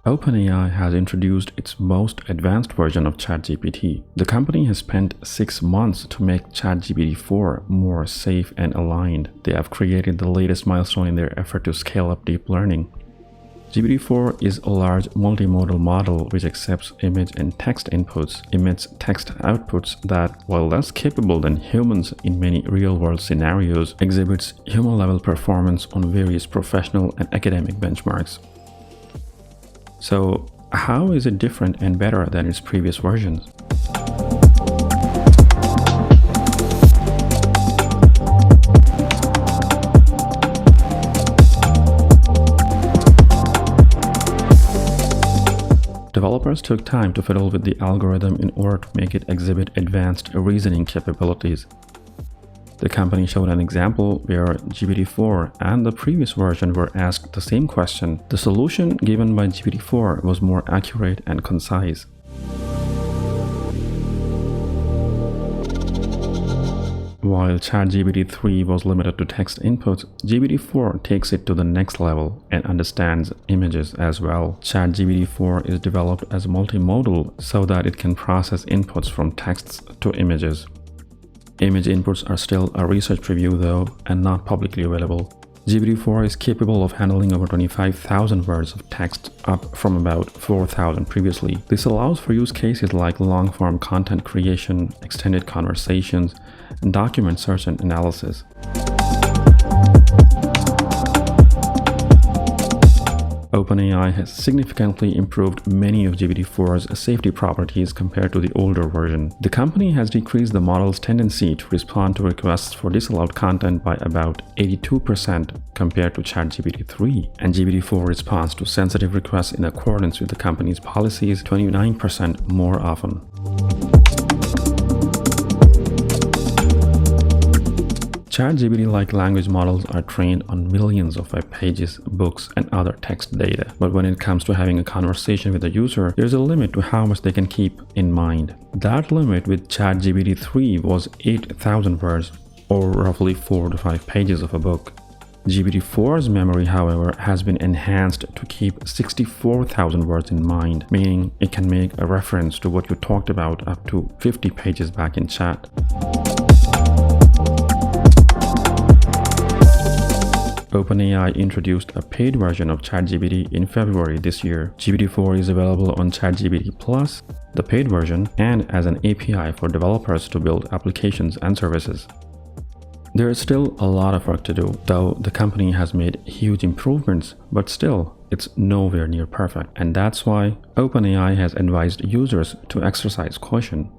OpenAI has introduced its most advanced version of ChatGPT. The company has spent 6 months to make ChatGPT4 more safe and aligned. They have created the latest milestone in their effort to scale up deep learning. GPT-4 is a large multimodal model which accepts image and text inputs, emits text outputs that, while less capable than humans in many real-world scenarios, exhibits human-level performance on various professional and academic benchmarks. So, how is it different and better than its previous versions? Developers took time to fiddle with the algorithm in order to make it exhibit advanced reasoning capabilities. The company showed an example where GPT-4 and the previous version were asked the same question. The solution given by GPT-4 was more accurate and concise. While ChatGPT3 was limited to text inputs, GPT-4 takes it to the next level and understands images as well. ChatGPT4 is developed as multimodal so that it can process inputs from texts to images. Image inputs are still a research preview though, and not publicly available. GPT-4 is capable of handling over 25,000 words of text, up from about 4,000 previously. This allows for use cases like long-form content creation, extended conversations, and document search and analysis. OpenAI has significantly improved many of GPT-4's safety properties compared to the older version. The company has decreased the model's tendency to respond to requests for disallowed content by about 82% compared to ChatGPT3, and GPT-4 responds to sensitive requests in accordance with the company's policies 29% more often. ChatGPT-like language models are trained on millions of web pages, books, and other text data. But when it comes to having a conversation with a user, there's a limit to how much they can keep in mind. That limit with ChatGPT-3 was 8,000 words, or roughly 4 to 5 pages of a book. GPT-4's memory, however, has been enhanced to keep 64,000 words in mind, meaning it can make a reference to what you talked about up to 50 pages back in chat. OpenAI introduced a paid version of ChatGPT in February this year. GPT-4 is available on chatgptplus, the paid version, and as an API for developers to build applications and services. There is still a lot of work to do, though the company has made huge improvements, but still, it's nowhere near perfect. And that's why OpenAI has advised users to exercise caution.